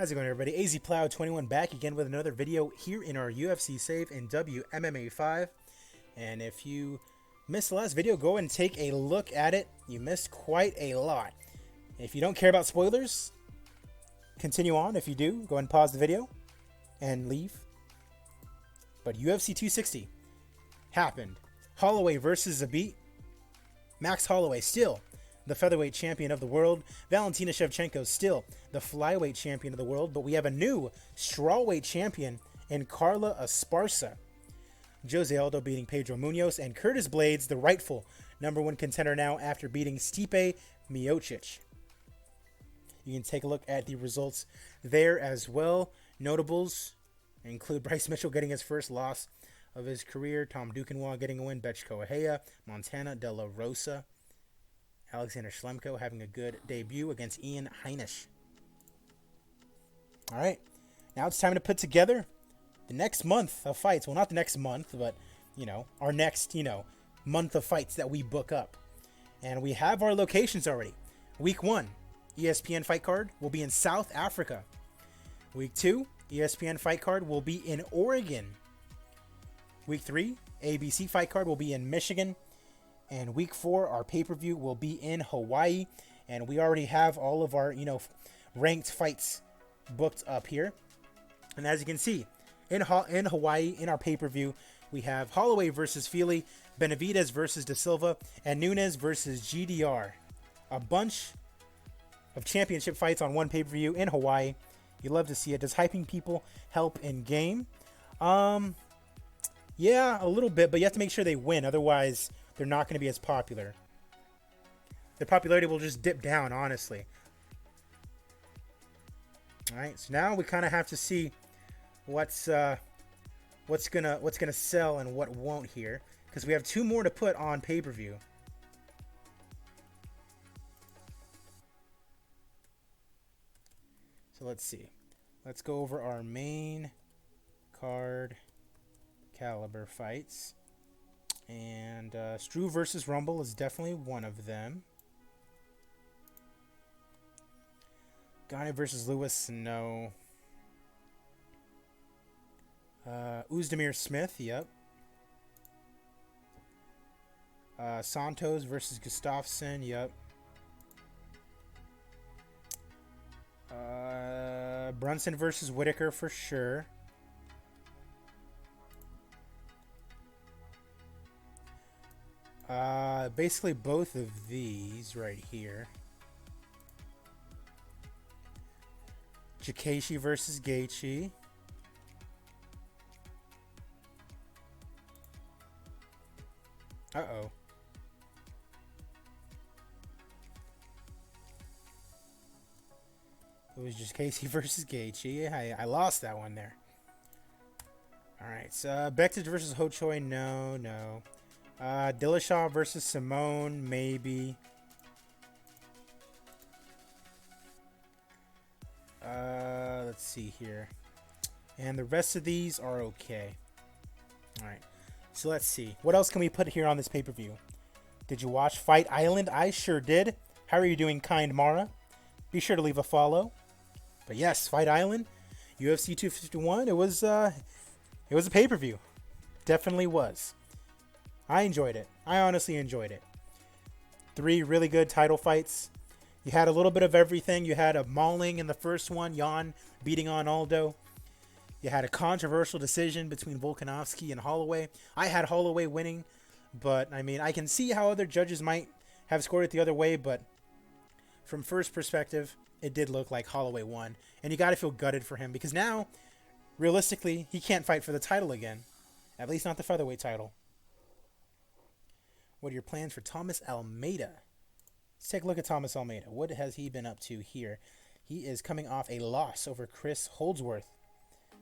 How's it going, everybody? AZ Plow 21 back again with another video here in our UFC save in WMMA 5. And if you missed the last video, go and take a look at it. You missed quite a lot. If you don't care about spoilers, continue on. If you do, go ahead and pause the video and leave. But UFC 260 happened. Holloway versus Zabit. Max Holloway still the featherweight champion of the world. Valentina Shevchenko still the flyweight champion of the world. But we have a new strawweight champion in Carla Esparza. Jose Aldo beating Pedro Munoz, and Curtis Blades, the rightful #1 contender now after beating Stipe Miocic. You can take a look at the results there as well. Notables include Bryce Mitchell getting his first loss of his career, Tom Duquesnoy getting a win, Betchko Ahea, Montana De La Rosa, Alexander Schlemko having a good debut against Ian Heinisch. All right, now it's time to put together the next month of fights. Well, not the next month, but, our next, month of fights that we book up. And we have our locations already. Week 1, ESPN fight card will be in South Africa. Week 2, ESPN fight card will be in Oregon. Week 3, ABC fight card will be in Michigan. And week 4, our pay-per-view will be in Hawaii. And we already have all of our, ranked fights booked up here. And as you can see, in Hawaii, in our pay-per-view, we have Holloway versus Fili, Benavidez versus Da Silva, and Nunes versus GDR. A bunch of championship fights on one pay-per-view in Hawaii. You love to see it. Does hyping people help in game? Yeah, a little bit, but you have to make sure they win. Otherwise, they're not going to be as popular. Their popularity will just dip down, honestly. All right, so now we kind of have to see what's gonna sell and what won't here, because we have 2 more to put on pay-per-view. So let's see. Let's go over our main card caliber fights. And Struve versus Rumble is definitely one of them. Gane versus Lewis, no. Uzdemir Smith, yep. Santos versus Gustafsson, yep. Brunson versus Whitaker for sure. Basically both of these right here. Jakashi versus Gaethje. Uh-oh. It was just Casey versus Gaethje. I lost that one there. Alright, so Bektic versus Ho Choi, no. Dillashaw versus Simone, maybe. Let's see here. And the rest of these are okay. Alright. So let's see. What else can we put here on this pay-per-view? Did you watch Fight Island? I sure did. How are you doing, kind Mara? Be sure to leave a follow. But yes, Fight Island, UFC 251, it was a pay-per-view. Definitely was. I enjoyed it. I honestly enjoyed it. 3 really good title fights. You had a little bit of everything. You had a mauling in the first one, Jan beating on Aldo. You had a controversial decision between Volkanovski and Holloway. I had Holloway winning, but I can see how other judges might have scored it the other way, but from first perspective, it did look like Holloway won. And you got to feel gutted for him, because now, realistically, he can't fight for the title again. At least not the featherweight title. What are your plans for Thomas Almeida? Let's take a look at Thomas Almeida. What has he been up to here? He is coming off a loss over Chris Holdsworth.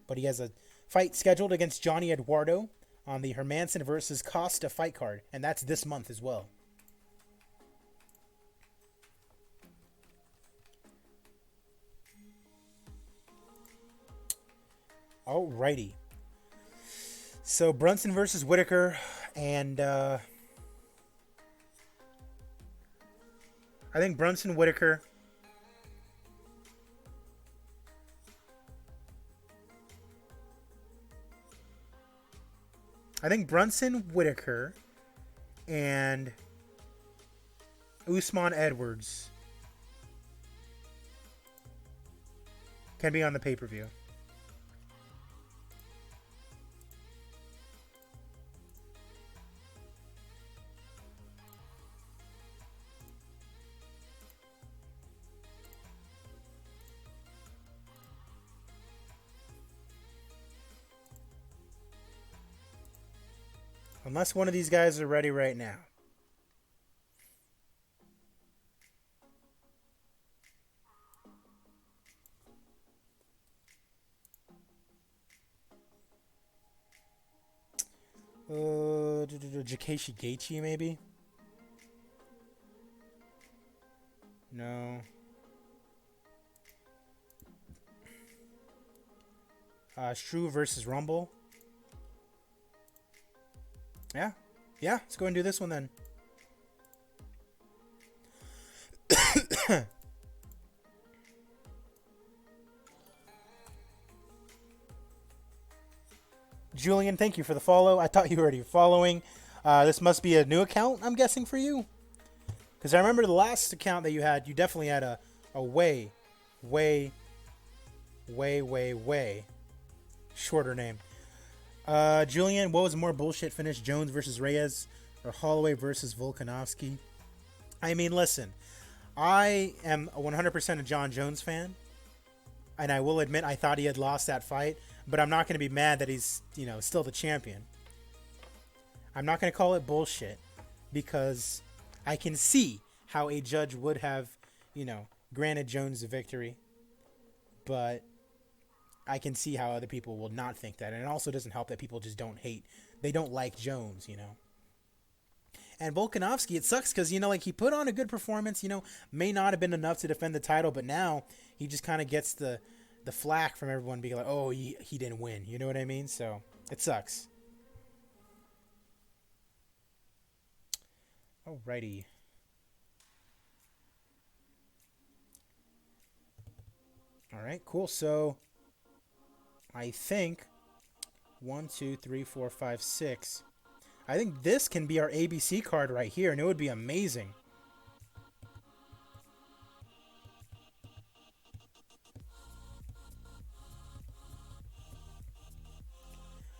But he has a fight scheduled against Johnny Eduardo on the Hermanson versus Costa fight card. And that's this month as well. Alrighty. So Brunson versus Whitaker. And I think Brunson Whitaker I think Brunson Whitaker and Usman Edwards can be on the pay-per-view. Unless one of these guys are ready right now. Jakashi Gaethje maybe? No. Struve versus Rumble. Yeah. Yeah, let's go and do this one then. Julian, thank you for the follow. I thought you were already following. This must be a new account, I'm guessing, for you. Because I remember the last account that you had, you definitely had a way shorter name. Julian, what was more bullshit finish? Jones versus Reyes or Holloway versus Volkanovski? I mean, listen, I am 100% a John Jones fan. And I will admit I thought he had lost that fight. But I'm not going to be mad that he's, still the champion. I'm not going to call it bullshit because I can see how a judge would have, granted Jones the victory. But I can see how other people will not think that. And it also doesn't help that people just don't hate. They don't like Jones, And Volkanovski, it sucks because, he put on a good performance, may not have been enough to defend the title. But now he just kind of gets the flack from everyone being like, oh, he didn't win. You know what I mean? So it sucks. Alrighty. All right, cool. So I think 1, 2, 3, 4, 5, 6. I think this can be our ABC card right here, and it would be amazing.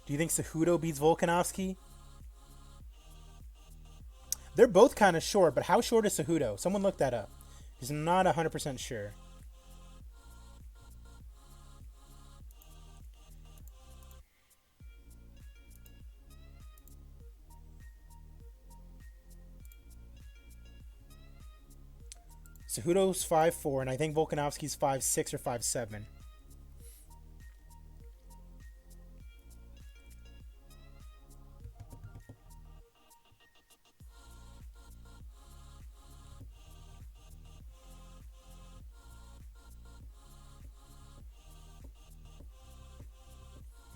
Do you think Cejudo beats Volkanovski? They're both kind of short, but how short is Cejudo? Someone look that up. Because I'm not 100% sure. Cejudo's 5'4", and I think Volkanovski's 5'6" or 5'7".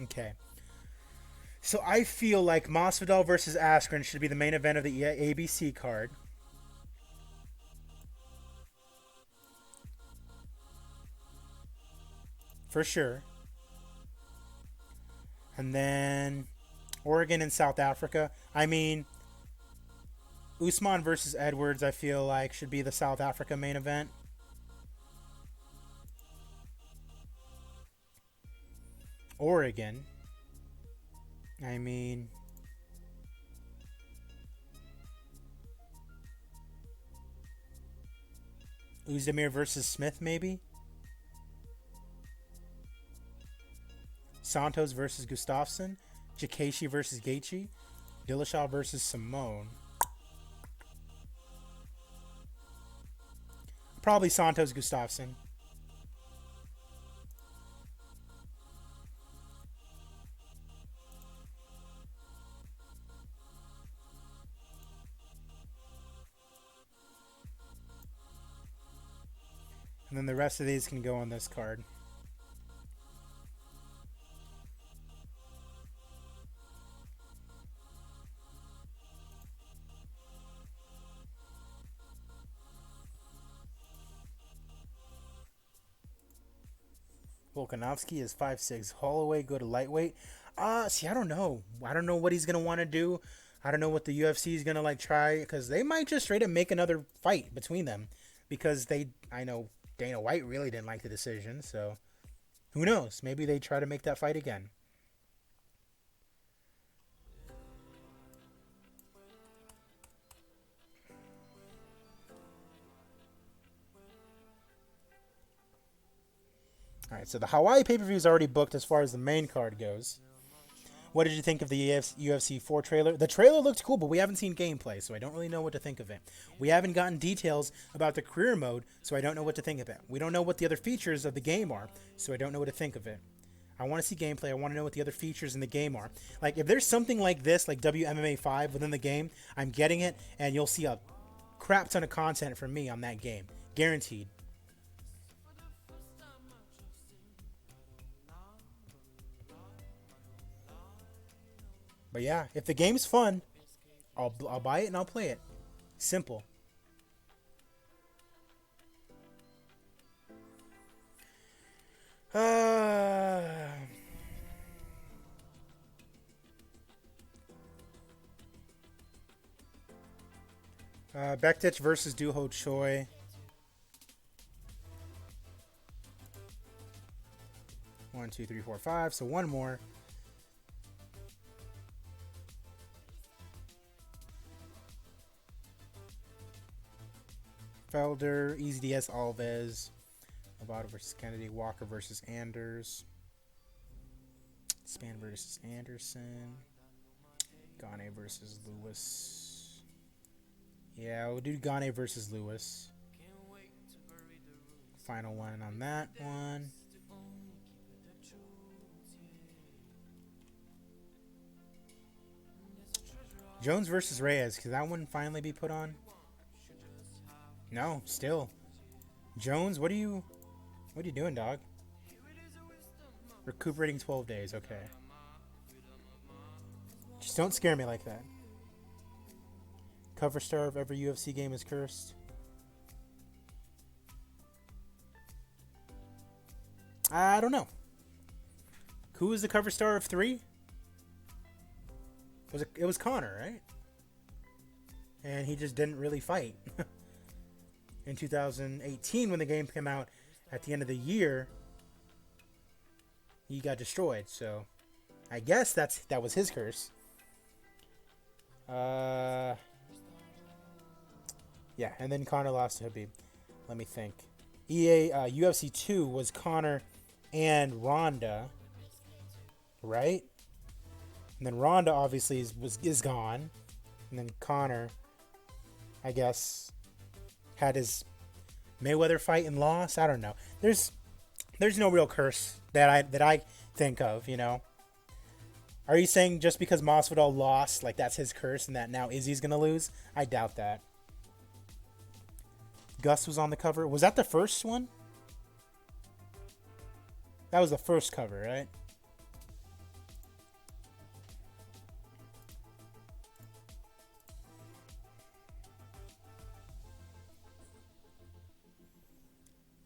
Okay. So I feel like Masvidal versus Askren should be the main event of the ABC card. For sure. And then Oregon and South Africa. I mean, Usman versus Edwards, I feel like, should be the South Africa main event. Oregon. I mean, Uzdemir versus Smith, maybe. Santos versus Gustafsson. Jakashi versus Gaethje. Dillashaw versus Simone. Probably Santos Gustafsson. And then the rest of these can go on this card. Volkanovski is 5'6". Holloway go to lightweight. See, I don't know. I don't know what he's gonna want to do. I don't know what the UFC is gonna like try, because they might just straight up make another fight between them, because I know Dana White really didn't like the decision, so who knows? Maybe they try to make that fight again. All right, so the Hawaii pay-per-view is already booked as far as the main card goes. What did you think of the UFC 4 trailer? The trailer looked cool, but we haven't seen gameplay, so I don't really know what to think of it. We haven't gotten details about the career mode, so I don't know what to think of it. We don't know what the other features of the game are, so I don't know what to think of it. I want to see gameplay. I want to know what the other features in the game are. Like, if there's something like this, like WMMA 5 within the game, I'm getting it, and you'll see a crap ton of content from me on that game. Guaranteed. But yeah, if the game's fun, I'll buy it and I'll play it. Simple. Uh, Bektic versus Duho Choi. One, two, three, four, five. So one more. Felder, Easy DS Alves, Lovato versus Kennedy, Walker versus Anders, Span versus Anderson, Gane versus Lewis. Yeah, we'll do Gane versus Lewis. Final one on that one. Jones versus Reyes. Could that one finally be put on? No, still. Jones, what are you doing, dog? Recuperating 12 days, okay. Just don't scare me like that. Cover star of every UFC game is cursed. I don't know. Who was the cover star of 3? It was Connor, right? And he just didn't really fight. In 2018, when the game came out at the end of the year, he got destroyed. So I guess that was his curse. Yeah, and then Connor lost to Habib. Let me think. UFC 2 was Connor and Ronda, right? And then Ronda obviously is gone, and then Connor, I guess, had his Mayweather fight and lost. I don't know. There's no real curse that I think of. You know. Are you saying just because Masvidal lost, like that's his curse, and that now Izzy's gonna lose? I doubt that. Gus was on the cover. Was that the first one? That was the first cover, right?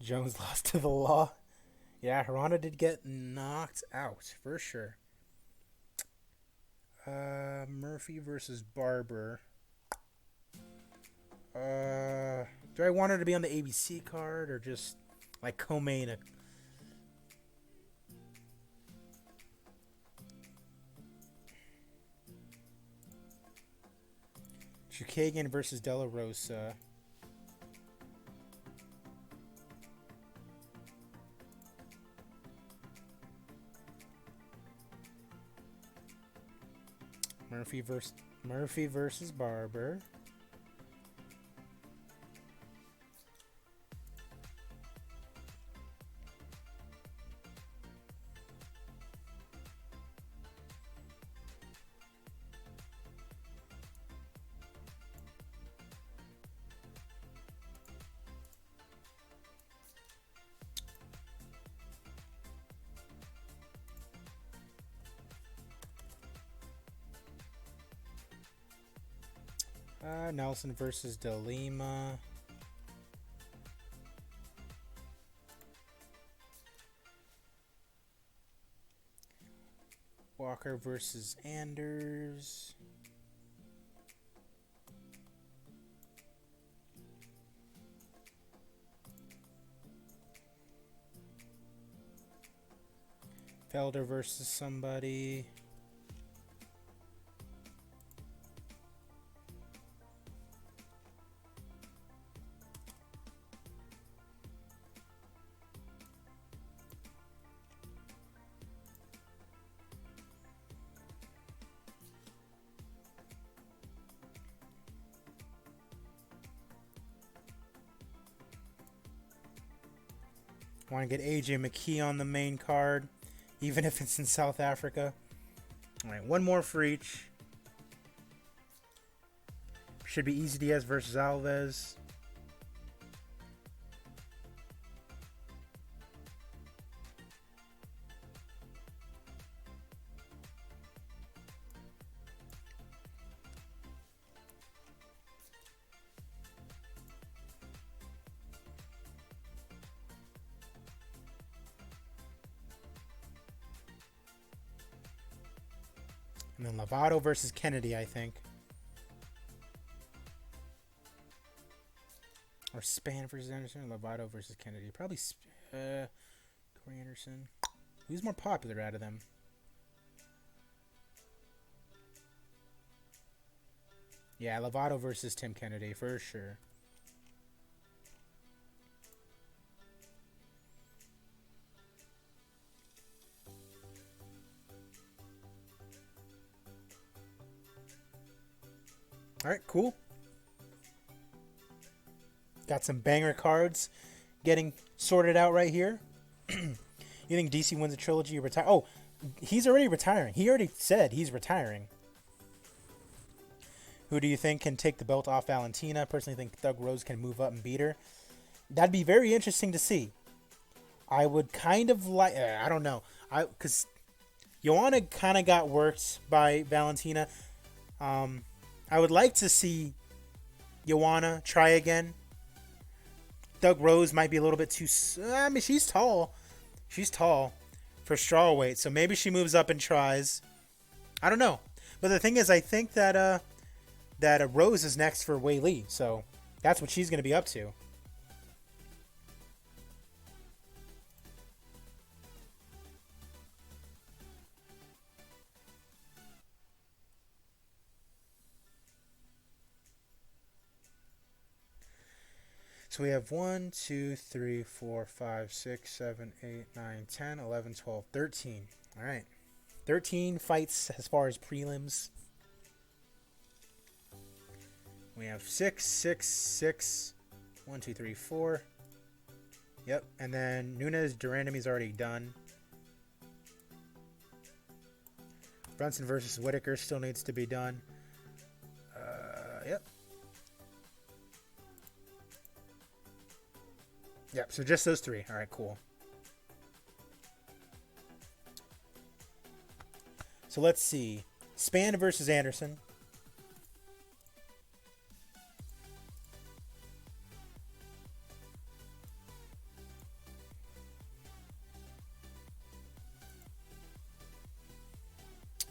Jones lost to the law. Yeah, Ronda did get knocked out, for sure. Murphy versus Barber. Do I want her to be on the ABC card or just like co-main? Chukagian versus De La Rosa. Murphy versus Barber. Nelson versus De Lima. Walker versus Anders. Felder versus somebody. Want to get AJ McKee on the main card, even if it's in South Africa. All right, one more for each. Should be Easy Diaz versus Alves. And then Lovato versus Kennedy, I think. Or Span versus Anderson, or Lovato versus Kennedy. Probably Corey Anderson. Who's more popular out of them? Yeah, Lovato versus Tim Kennedy, for sure. All right, cool. Got some banger cards getting sorted out right here. You think DC wins a trilogy or retire? Oh, he's already retiring. He already said he's retiring. Who do you think can take the belt off Valentina? I personally think Doug Rose can move up and beat her. That'd be very interesting to see. I would kind of like... I don't know. Because Joanna kind of got worked by Valentina. I would like to see Joanna try again. Doug Rose might be a little bit too... I mean, she's tall. She's tall for strawweight. So maybe she moves up and tries. I don't know. But the thing is, I think that Rose is next for Wei Li. So that's what she's going to be up to. So we have 1, 2, 3, 4, 5, 6, 7, 8, 9, 10, 11, 12, 13. All right. 13 fights as far as prelims. We have 6, 6, 6. 1, 2, 3, 4. Yep. And then Nunes Durandamy is already done. Brunson versus Whitaker still needs to be done. Yep. Yep, so just those three. All right, cool. So let's see. Span versus Anderson.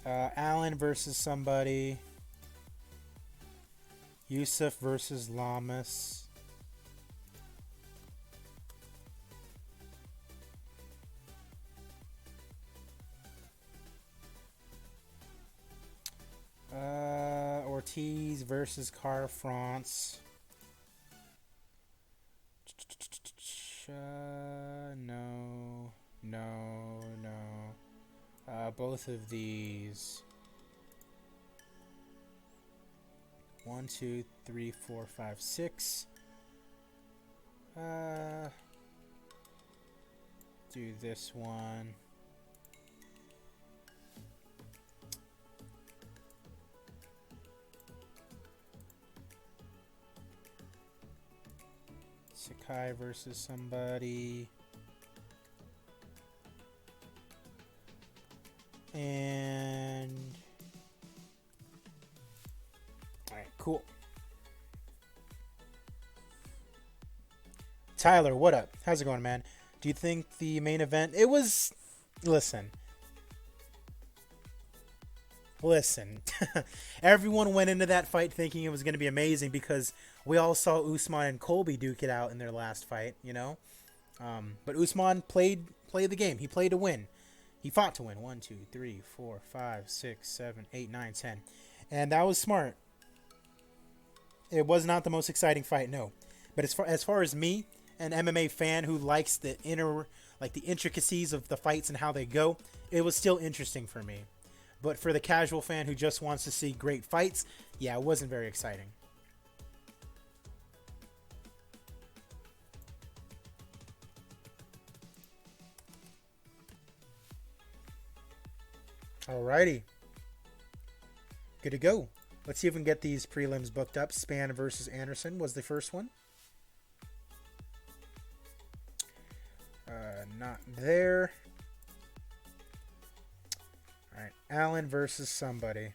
Allen versus somebody. Yusuf versus Lamas. Ortiz versus Car France. No. Both of these. 1, 2, 3, 4, 5, 6. Do this one. Sakai versus somebody. And... Alright, cool. Tyler, what up? How's it going, man? Do you think the main event... It was... Listen. Listen, everyone went into that fight thinking it was going to be amazing because we all saw Usman and Colby duke it out in their last fight, you know. But Usman played the game. He played to win. He fought to win. 1, 2, 3, 4, 5, 6, 7, 8, 9, 10, and that was smart. It was not the most exciting fight, no. But as far as me, an MMA fan who likes the the intricacies of the fights and how they go, it was still interesting for me. But for the casual fan who just wants to see great fights, yeah, it wasn't very exciting. Alrighty. Good to go. Let's see if we can get these prelims booked up. Spann versus Anderson was the first one. Not there. Alright, Allen versus somebody.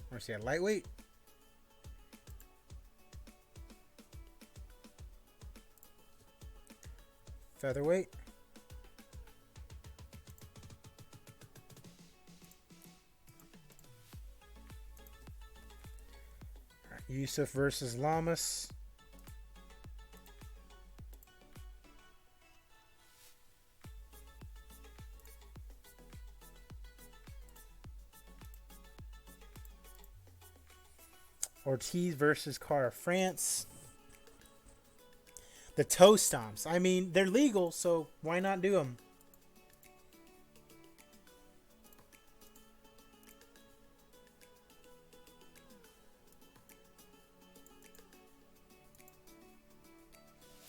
Where's he at? Lightweight? Featherweight? Right, Yusuf versus Lamas. Ortiz versus Cara France. The toe stomps. I mean, they're legal, so why not do them?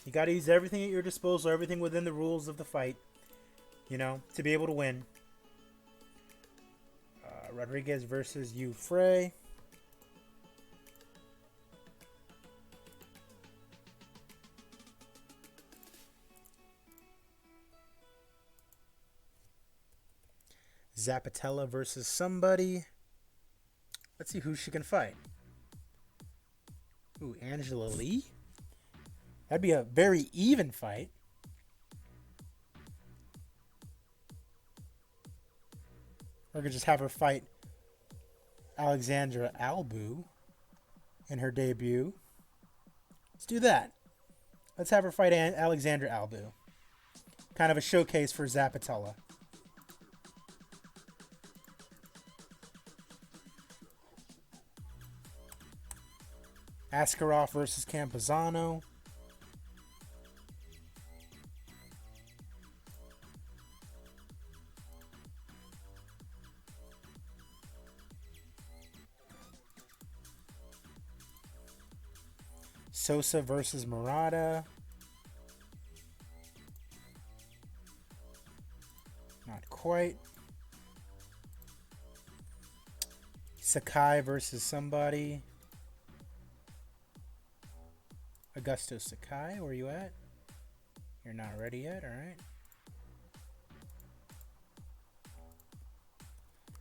You got to use everything at your disposal, everything within the rules of the fight, you know, to be able to win. Rodriguez versus Yu Frey. Zapatella versus somebody. Let's see who she can fight. Ooh, Angela Lee? That'd be a very even fight. Or could just have her fight Alexandra Albu in her debut. Let's do that. Let's have her fight Alexandra Albu. Kind of a showcase for Zapatella. Askarov versus Campazano. Sosa versus Murata. Not quite. Sakai versus somebody. Augusto Sakai, where are you at? You're not ready yet, alright.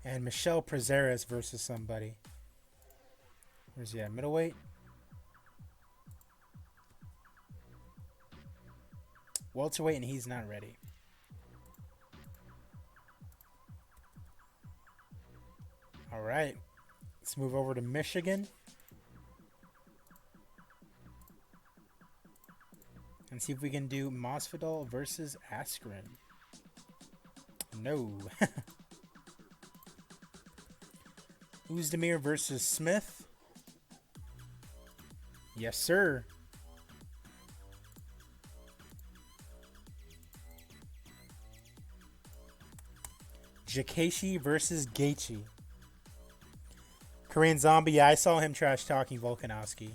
And Michelle Prazeres versus somebody. Where's he at? Middleweight? Welterweight, and he's not ready. Alright. Let's move over to Michigan. And see if we can do Masvidal versus Askren. No. Uzdemir versus Smith. Yes, sir. Jakashi versus Gaethje. Korean Zombie, yeah, I saw him trash talking Volkanovski.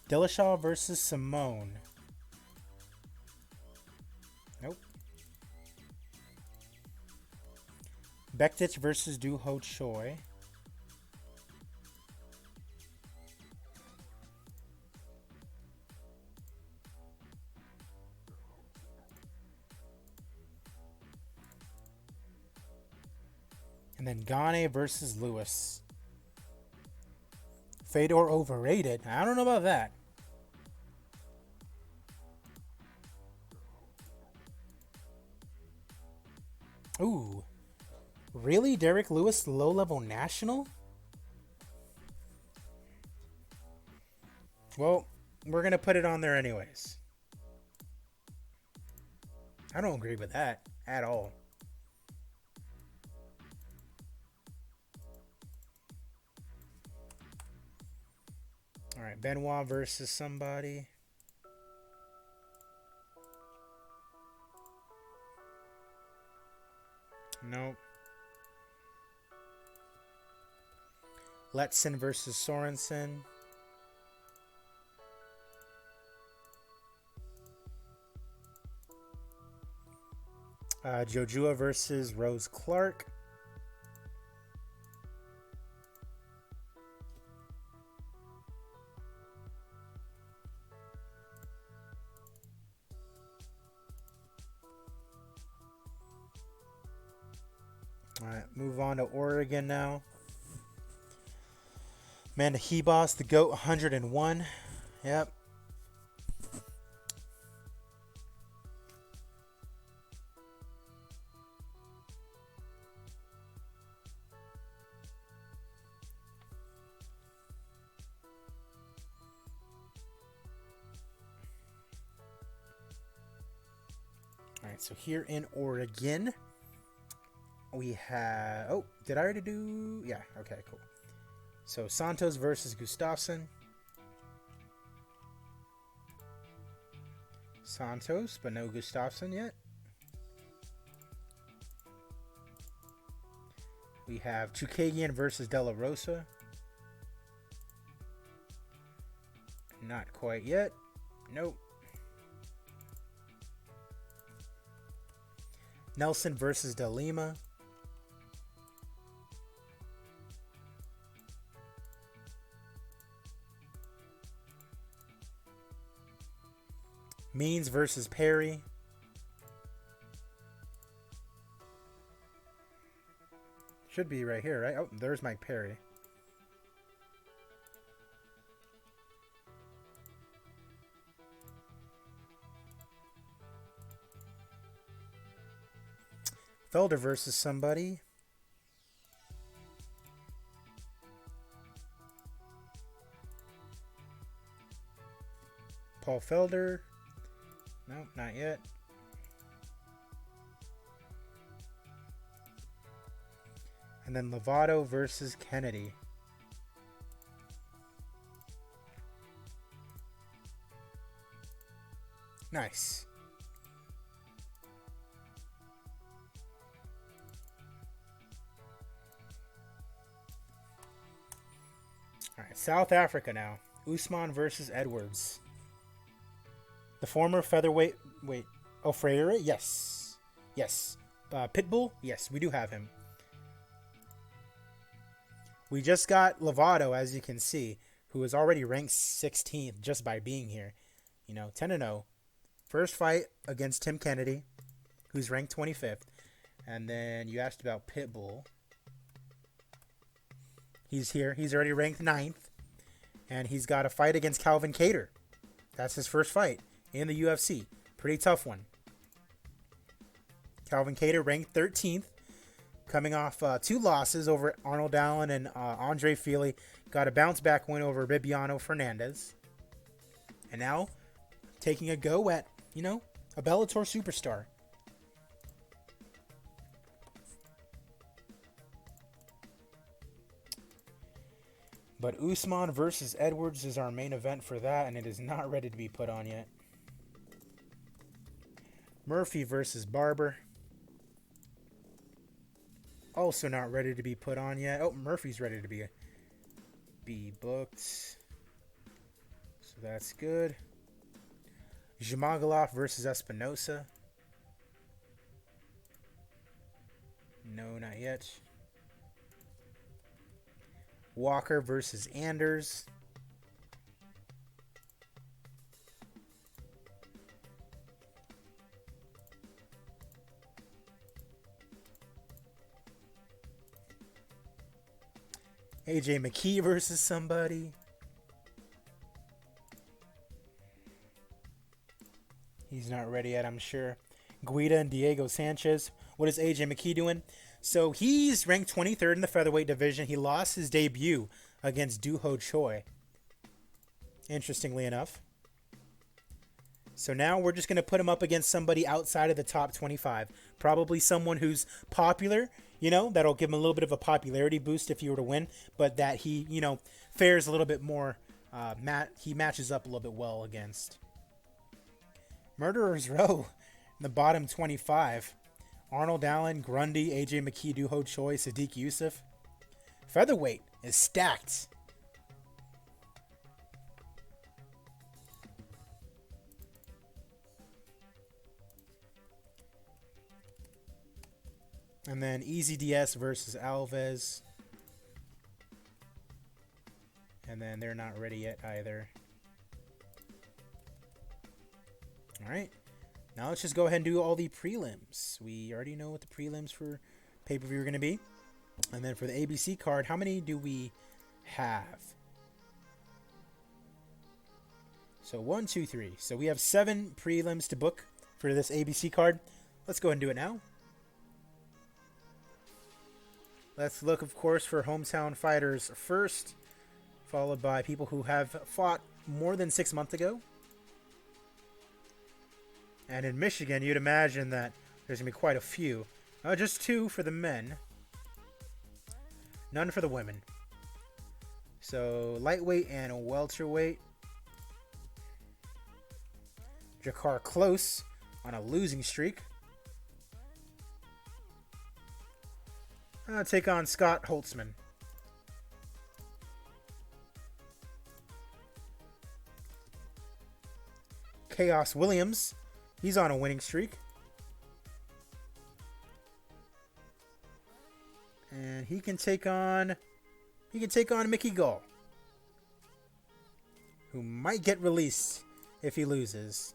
Dillashaw versus Simone. Nope. Bektic versus Du Ho Choi. And then Gane versus Lewis. Fedor overrated? I don't know about that. Ooh. Really? Derek Lewis, low-level national? Well, we're going to put it on there anyways. I don't agree with that at all. All right, Benoit versus somebody. Nope. Letson versus Sorensen. Jojua versus Rose Clark. All right, move on to Oregon now. Amanda Hebos, the GOAT, 101. Yep. All right, so here in Oregon, we have... Oh, did I already do... Yeah, okay, cool. So Santos versus Gustafsson. Santos, but no Gustafsson yet. We have Chukagian versus De La Rosa. Not quite yet. Nope. Nelson versus De Lima. Means versus Perry. Should be right here, right? Oh, there's Mike Perry. Felder versus somebody. Paul Felder. Nope, not yet. And then Lovato versus Kennedy. Nice. All right, South Africa now. Usman versus Edwards. The former featherweight... Wait. Oh, Freire? Yes. Yes. Pitbull? Yes, we do have him. We just got Lovato, as you can see, who is already ranked 16th just by being here. You know, 10-0. First fight against Tim Kennedy, who's ranked 25th. And then you asked about Pitbull. He's here. He's already ranked 9th. And he's got a fight against Calvin Kattar. That's his first fight in the UFC. Pretty tough one. Calvin Kattar ranked 13th. Coming off 2 losses over Arnold Allen and Andre Fili. Got a bounce-back win over Bibiano Fernandez. And now, taking a go at, you know, a Bellator superstar. But Usman versus Edwards is our main event for that, and it is not ready to be put on yet. Murphy versus Barber. Also not ready to be put on yet. Oh, Murphy's ready to be booked. So that's good. Zhumagulov versus Espinosa. No, not yet. Walker versus Anders. AJ McKee versus somebody. He's not ready yet, I'm sure. Guida and Diego Sanchez. What is AJ McKee doing? So he's ranked 23rd in the featherweight division. He lost his debut against Doo-Ho Choi, interestingly enough. So now we're just going to put him up against somebody outside of the top 25. Probably someone who's popular, you know, that'll give him a little bit of a popularity boost if he were to win, but that he, you know, fares a little bit more, he matches up a little bit well against. Murderers Row in the bottom 25. Arnold Allen, Grundy, AJ McKee, Doo-Ho Choi, Sadiq Youssef. Featherweight is stacked. And then Easy DS versus Alves. And then they're not ready yet either. All right. Now let's just go ahead and do all the prelims. We already know what the prelims for pay-per-view are going to be. And then for the ABC card, how many do we have? So 1, 2, 3. So we have 7 prelims to book for this ABC card. Let's go ahead and do it now. Let's look, of course, for hometown fighters first, followed by people who have fought more than 6 months ago. And in Michigan, you'd imagine that there's going to be quite a few. Just 2 for the men. None for the women. So, lightweight and welterweight. Jakar Close on a losing streak. Take on Scott Holtzman. Chaos Williams. He's on a winning streak. And he can take on Mickey Gall, who might get released if he loses.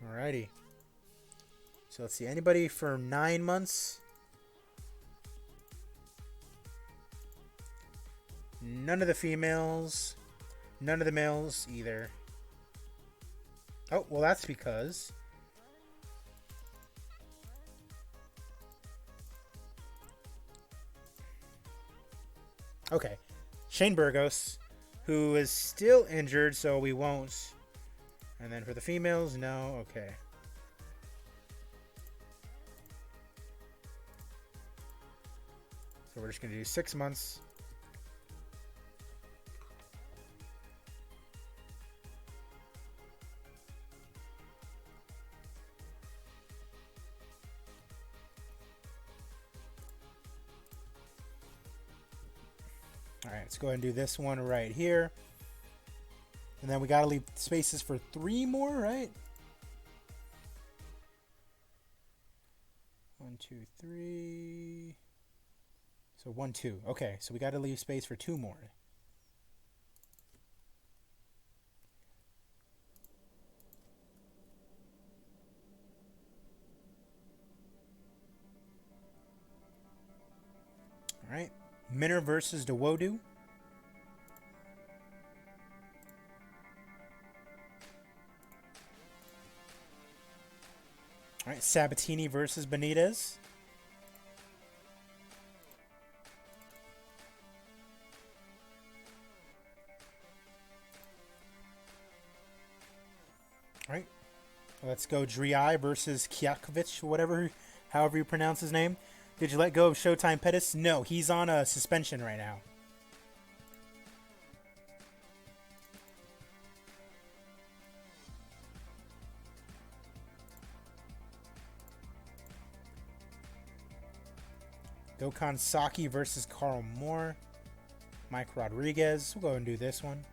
Alrighty. So let's see, anybody for 9 months? None of the females. None of the males either. Oh, well, that's because okay, Shane Burgos, who is still injured, so we won't. And then for the females, no. Okay. So we're just going to do 6 months. All right, let's go ahead and do this one right here. And then we got to leave spaces for 3 more, right? 1, 2, 3. So 1, 2. Okay, so we got to leave space for 2 more. All right. Minner versus Dawodu. All right, Sabatini versus Benitez. All right, let's go Driai versus Kjakovic, however you pronounce his name. Did you let go of Showtime Pettis? No, he's on a suspension right now. Gokhan Saki versus Carl Moore. Mike Rodriguez. We'll go and do this one.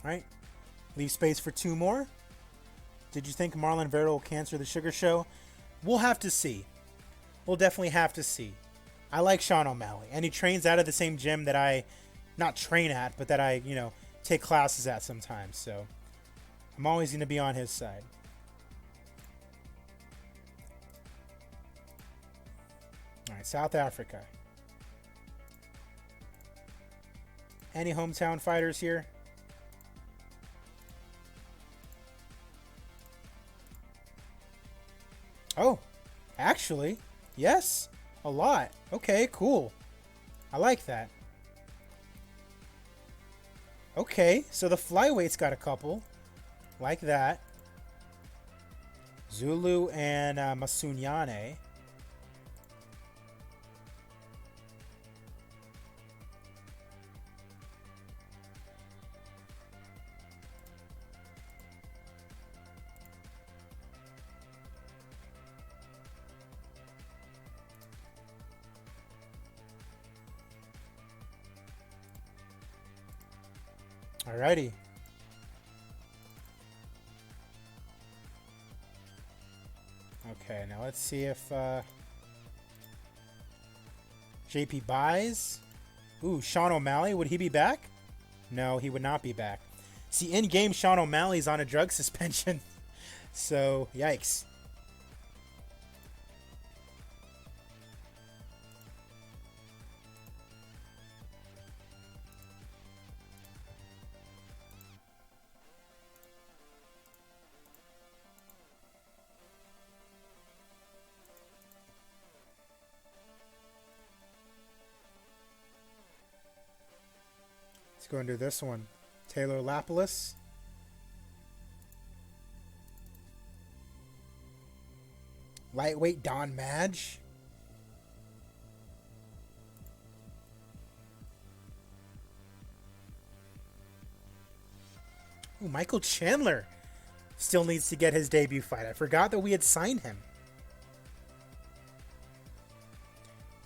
All right. Leave space for 2 more. Did you think Marlon Vera will cancel the Sugar Show? We'll have to see. We'll definitely have to see. I like Sean O'Malley, and he trains out of the same gym that I, not train at, but that I, take classes at sometimes. So I'm always going to be on his side. All right, South Africa. Any hometown fighters here? Oh, actually, yes, a lot. Okay, cool. I like that. Okay, so the flyweight's got a couple. Like that. Zulu and Masunyane. Alrighty. Okay, now let's see if JP buys. Ooh, Sean O'Malley, would he be back? No, he would not be back. See, in-game, Sean O'Malley's on a drug suspension. So, yikes. Let's go and do this one. Taylor Lapillus. Lightweight Don Madge. Ooh, Michael Chandler still needs to get his debut fight. I forgot that we had signed him.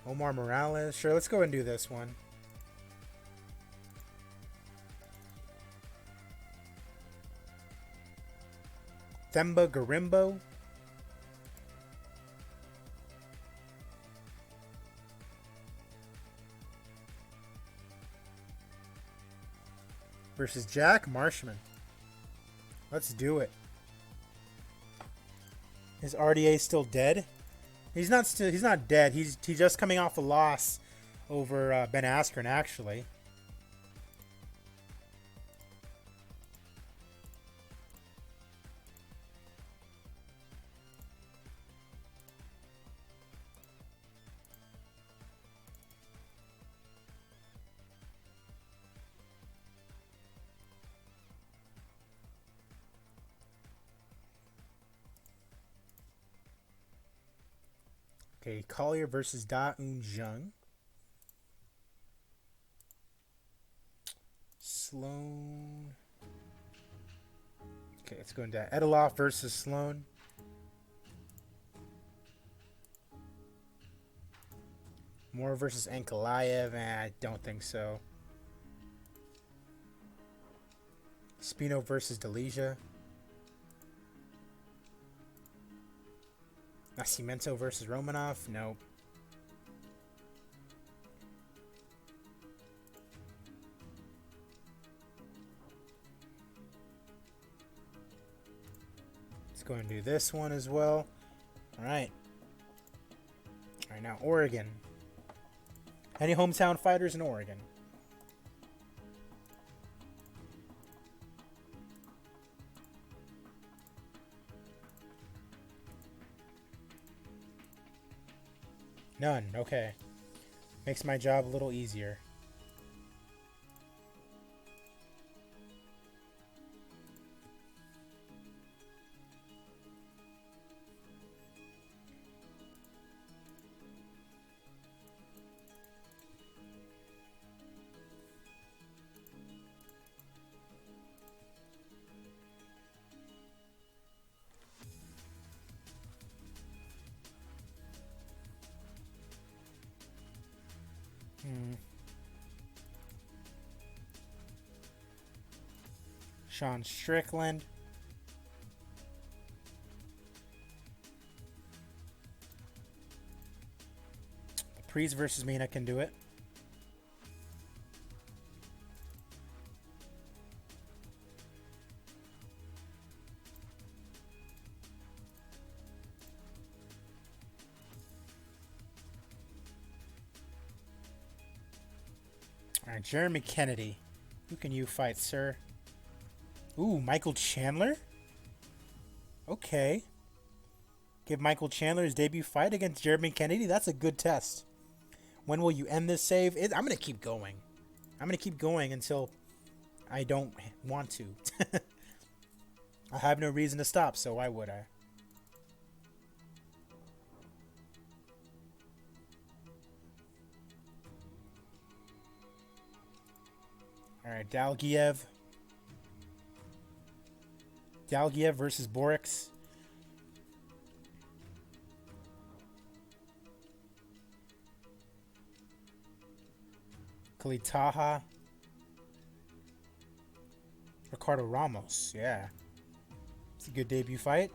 Omar Morales. Sure, let's go and do this one. Themba Garimbo. Versus Jack Marshman. Let's do it. Is RDA still dead? He's not dead. He's just coming off a loss over Ben Askren, actually. Okay, Collier versus Da Un Jung. Sloan. Okay, let's go into Edeloff versus Sloan. Moore versus Ankalaev. I don't think so. Spino versus Delija. Nascimento versus Romanov. Nope. Let's go and do this one as well. All right. All right, now Oregon. Any hometown fighters in Oregon? None. Okay. Makes my job a little easier. Sean Strickland. Priest versus Mina can do it. All right, Jeremy Kennedy. Who can you fight, sir? Ooh, Michael Chandler? Okay. Give Michael Chandler his debut fight against Jeremy Kennedy. That's a good test. When will you end this save? I'm going to keep going. I'm going to keep going until I don't want to. I have no reason to stop, so why would I? All right, Dalgiev. Dalgiev versus Borix. Kalitaha. Ricardo Ramos. Yeah. It's a good debut fight.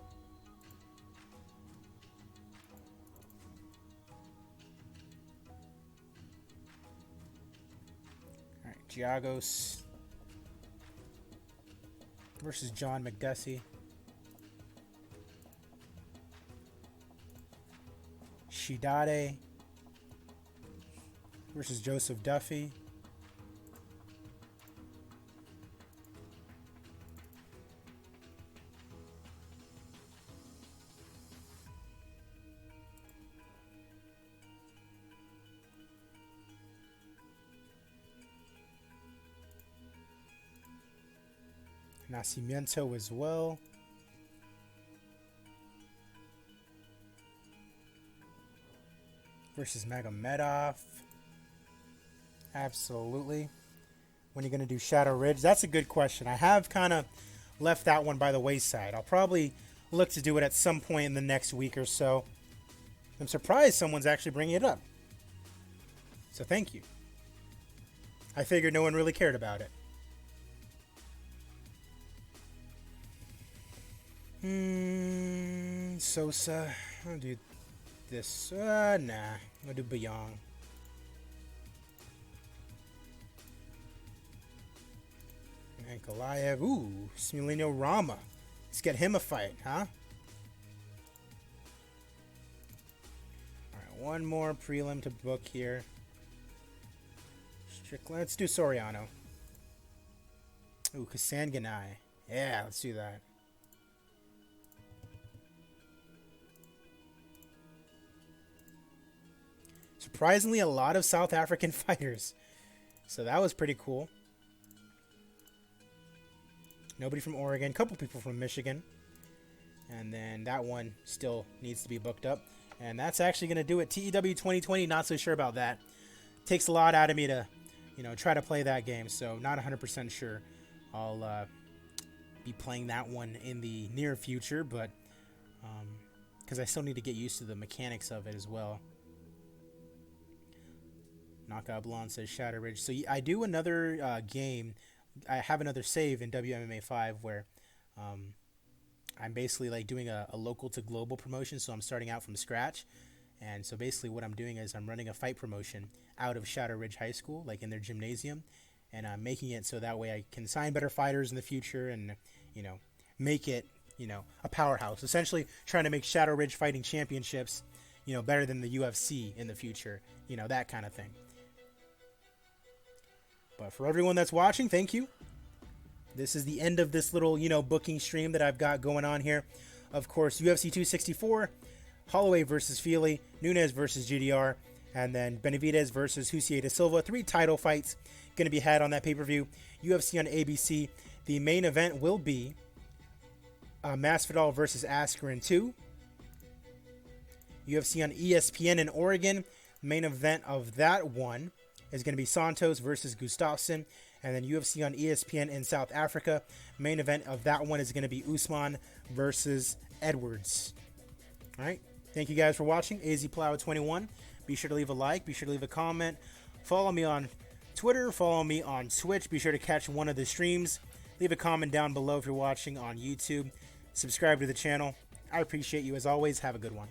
All right, Giagos versus John McDessie. Shidade versus Joseph Duffy. Nascimento as well. Versus Magomedov. Absolutely. When are you going to do Shadow Ridge? That's a good question. I have kind of left that one by the wayside. I'll probably look to do it at some point in the next week or so. I'm surprised someone's actually bringing it up. So thank you. I figured no one really cared about it. Sosa. I'll do this. Nah. I'll do Bayong. And Goliath. Ooh, Smileno Rama. Let's get him a fight, huh? Alright, one more prelim to book here. Strickland. Let's do Soriano. Ooh, Kasanganai. Yeah, let's do that. Surprisingly, a lot of South African fighters. So that was pretty cool. Nobody from Oregon. A couple people from Michigan. And then that one still needs to be booked up. And that's actually going to do it. TEW 2020, not so sure about that. Takes a lot out of me to, try to play that game. So not 100% sure I'll be playing that one in the near future. But because I still need to get used to the mechanics of it as well. Knockout Blonde says Shadow Ridge. So I do another game. I have another save in WMMA 5 where I'm basically like doing a local to global promotion. So I'm starting out from scratch. And so basically what I'm doing is I'm running a fight promotion out of Shadow Ridge High School, like in their gymnasium. And I'm making it so that way I can sign better fighters in the future and, make it, a powerhouse. Essentially trying to make Shadow Ridge Fighting Championships, better than the UFC in the future. That kind of thing. But for everyone that's watching, thank you. This is the end of this little, booking stream that I've got going on here. Of course, UFC 264, Holloway versus Feely, Nunes versus GDR, and then Benavidez versus Husier da Silva. 3 title fights going to be had on that pay-per-view. UFC on ABC. The main event will be Masvidal versus Askren 2. UFC on ESPN in Oregon. Main event of that one is going to be Santos versus Gustafsson. And then UFC on ESPN in South Africa. Main event of that one is going to be Usman versus Edwards. All right. Thank you guys for watching. AZPlow21. Be sure to leave a like. Be sure to leave a comment. Follow me on Twitter. Follow me on Twitch. Be sure to catch one of the streams. Leave a comment down below if you're watching on YouTube. Subscribe to the channel. I appreciate you as always. Have a good one.